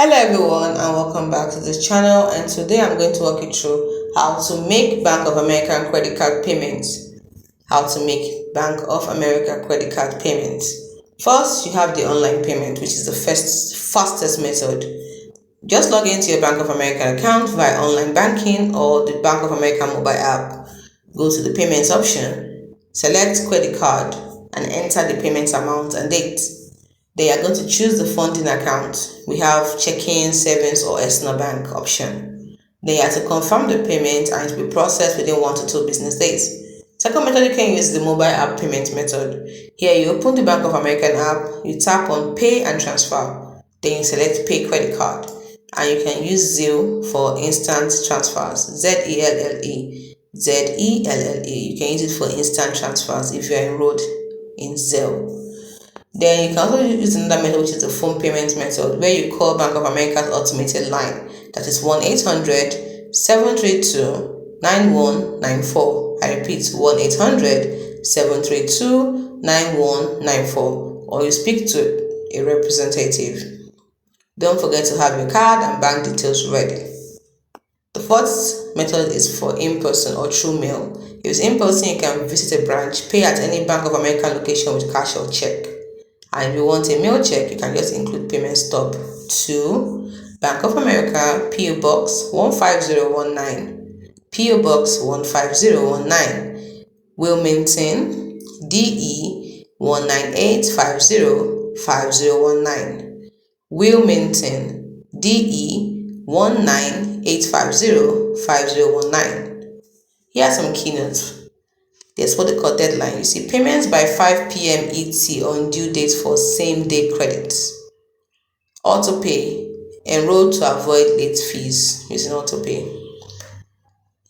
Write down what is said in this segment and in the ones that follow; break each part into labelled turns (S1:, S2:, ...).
S1: Hello everyone and welcome back to this channel, and today I'm going to walk you through how to make Bank of America credit card payments. First, you have the online payment, which is the fastest method. Just log into your Bank of America account via online banking or the Bank of America mobile app. Go to the payments option, select credit card and enter the payment amount and date. They are going to choose the funding account. We have checking, savings or external bank option. They are to confirm the payment and it will be processed within 1 to 2 business days. Second method, you can use the mobile app payment method. Here you open the Bank of American app, you tap on pay and transfer, then you select pay credit card, and you can use Zelle for instant transfers. Zelle. You can use it for instant transfers if you are enrolled in Zelle. Then you can also use another method, which is the phone payment method, where you call Bank of America's automated line, that is 1-800-732-9194. I repeat, 1-800-732-9194, or you speak to a representative. Don't forget to have your card and bank details ready. The fourth method is for in-person or through mail. If it's in-person, you can visit a branch, pay at any Bank of America location with cash or check. And if you want a mail check, you can just include payment stub to Bank of America, PO Box 15019, PO Box 15019, Wilmington, DE 198505019, Wilmington, DE 198505019. Here are some keynotes. There's what they call deadline. You see, payments by 5 p.m. ET on due date for same day credits. Auto pay. Enroll to avoid late fees using auto pay.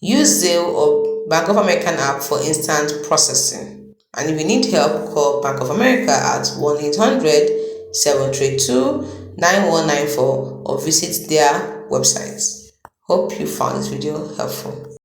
S1: Use Zelle or Bank of American app for instant processing. And if you need help, call Bank of America at 1-800-732-9194 or visit their websites. Hope you found this video helpful.